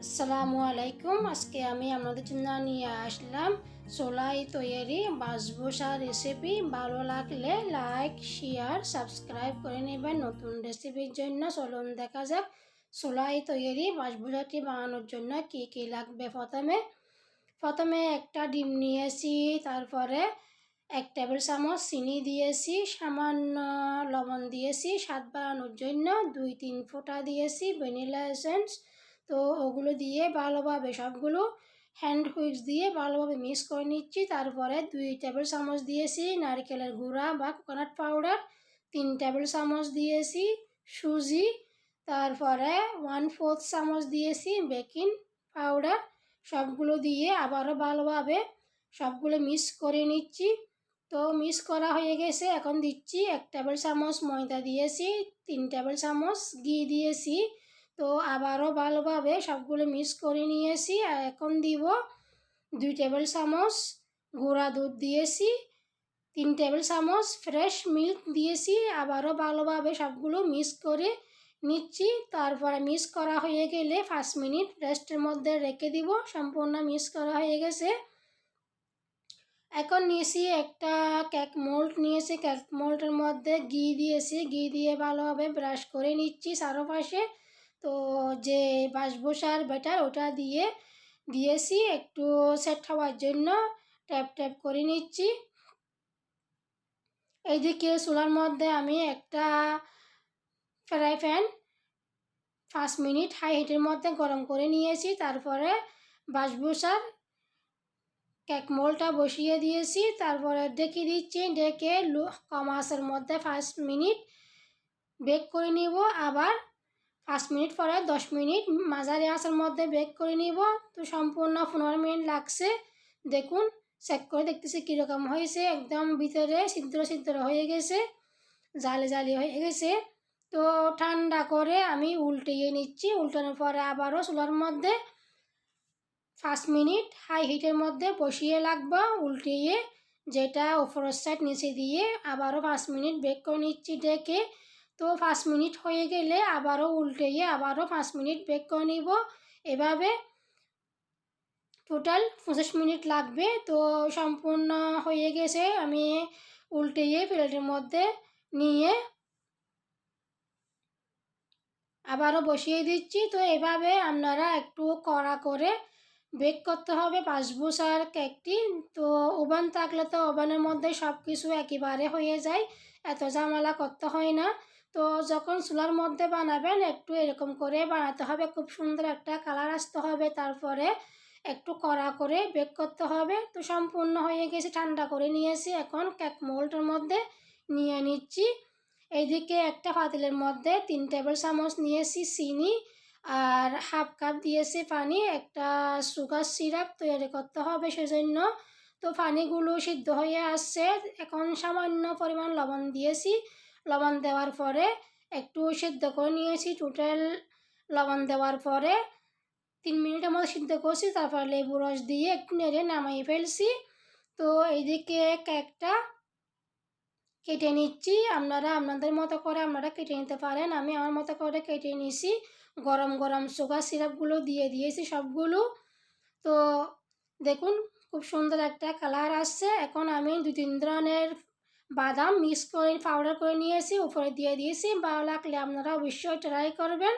আসসালামু আলাইকুম। আজকে আমি আপনাদের জন্য নিয়ে আসলাম ছোলাই তৈরি বাসবোসা রেসিপি। ভালো লাগলে লাইক, শেয়ার, সাবস্ক্রাইব করে নেবেন নতুন রেসিপির জন্য। চলুন দেখা যাক ছোলাই তৈরি বাসবোসাটি বানানোর জন্য কী কী লাগবে। প্রথমে একটা ডিম নিয়েছি, তারপরে 1 টেবিল চামচ চিনি দিয়েছি, সামান্য লবণ দিয়েছি, স্বাদ বাড়ানোর জন্য 2-3 ফোঁটা দিয়েছি ভ্যানিলা এসেন্স। তো ওগুলো দিয়ে ভালোভাবে সবগুলো হ্যান্ড হুইক্স দিয়ে ভালোভাবে মিক্স করে নিচ্ছি। তারপরে 2 টেবিল চামচ দিয়েছি নারকেলের গুঁড়া বা কোকোনাট পাউডার, 3 টেবিল চামচ দিয়েছি সুজি, তারপরে 1/4 চামচ দিয়েছি বেকিং পাউডার। সবগুলো দিয়ে আবারও ভালোভাবে সবগুলো মিক্স করে নিচ্ছি। তো মিক্স করা হয়ে গেছে। এখন দিচ্ছি 1 টেবিল চামচ ময়দা দিয়েছি, 3 টেবিল চামচ ঘি দিয়েছি। তো আবারও ভালোভাবে সবগুলো মিক্স করে নিয়েছি। আর এখন দিব 2 টেবিল চামচ গুঁড়া দুধ দিয়েছি, 3 টেবিল চামচ ফ্রেশ মিল্ক দিয়েছি। আবারও ভালোভাবে সবগুলো মিক্স করে নিচ্ছি। তারপরে মিক্স করা হয়ে গেলে 5 মিনিট রেস্টের মধ্যে রেখে দিব। সম্পূর্ণ মিক্স করা হয়ে গেছে। এখন নিয়েছি একটা কেক মোল্ড নিয়েছি, কেক মোল্ডের মধ্যে ঘি দিয়েছি, ঘি দিয়ে ভালোভাবে ব্রাশ করে নিচ্ছি চারপাশে। তো যে বাসবোসার ব্যাটার ওটা দিয়েছি একটু সেট হওয়ার জন্য ট্যাপ ট্যাপ করে নিচ্ছি। এইদিকে চুলার মধ্যে আমি একটা ফ্রাই প্যান 5 মিনিট হাই হিটের মধ্যে গরম করে নিয়েছি। তারপরে বাসবোসার কেক মোল্ডটা বসিয়ে দিয়েছি। তারপরে ডেকে দিচ্ছি, ডেকে কম আঁচের মধ্যে 5 মিনিট বেক করে নিব। আবার 5 মিনিট পরে 10 মিনিট মাঝারি আঁচের মধ্যে বেক করে নিব। তো সম্পূর্ণ 15 মিনিট লাগছে। দেখুন, চেক করে দেখতেছি কীরকম হয়েছে। একদম ভিতরে ছিদ্র হয়ে গেছে, জালি জালি হয়ে গেছে। তো ঠান্ডা করে আমি উল্টিয়ে নিচ্ছি। উল্টানোর পরে আবারও চুলার মধ্যে 5 মিনিট হাই হিটের মধ্যে বসিয়ে রাখবো উল্টিয়ে, যেটা উপরের সাইড নিচে দিয়ে আবারও 5 মিনিট বেক করে নিচ্ছি ডেকে। তো 5 মিনিট হয়ে গেলে আবারও উল্টিয়ে আবারও 5 মিনিট বেক করে নিব। এভাবে টোটাল 25 মিনিট লাগবে। তো সম্পূর্ণ হয়ে গেছে। আমি উল্টিয়ে প্লেটের মধ্যে নিয়ে আবারও বসিয়ে দিচ্ছি। তো এভাবে আপনারা একটু কড়া করে বেক করতে হবে বাসবোসার কেকটি। তো ওভেন থাকলে তো ওভেনের মধ্যে সব কিছু একেবারে হয়ে যায়, এত ঝামেলা করতে হয় না। তো যখন চুলার মধ্যে বানাবেন একটু এরকম করে বানাতে হবে, খুব সুন্দর একটা কালার আসতে হবে। তারপরে একটু কড়া করে বেক করতে হবে। তো সম্পূর্ণ হয়ে গেছে, ঠান্ডা করে নিয়েছি। এখন কেক মোল্ডের মধ্যে নিয়ে নিচ্ছি। এইদিকে একটা পাতিলের মধ্যে 3 টেবিল চামচ নিয়েছি চিনি, আর হাফ কাপ দিয়েছি পানি। একটা সুগার সিরাপ তৈরি করতে হবে সেজন্য। তো পানিগুলো সিদ্ধ হয়ে আসছে। এখন সামান্য পরিমাণ লবণ দিয়েছি। লবণ দেওয়ার পরে একটু সিদ্ধ করে নিয়েছি। টোটাল লবণ দেওয়ার পরে 3 মিনিটের মতো সিদ্ধ করছি। তারপর লেবু রস দিয়ে একটু নেড়ে নামিয়ে ফেলছি। তো এইদিকে কেকটা কেটে নিচ্ছি। আপনারা আপনাদের মতো করে কেটে নিতে পারেন। আমি আমার মতো করে কেটে নিছি। গরম গরম সুগার সিরাপগুলো দিয়ে দিয়েছি সবগুলো। তো দেখুন, খুব সুন্দর একটা কালার আসছে। এখন আমি 2-3 ধরনের বাদাম মিক্স করে পাউডার করে নিয়েছি, উপরে দিয়ে দিয়েছি। ভালো লাগলে আপনারা অবশ্যই ট্রাই করবেন।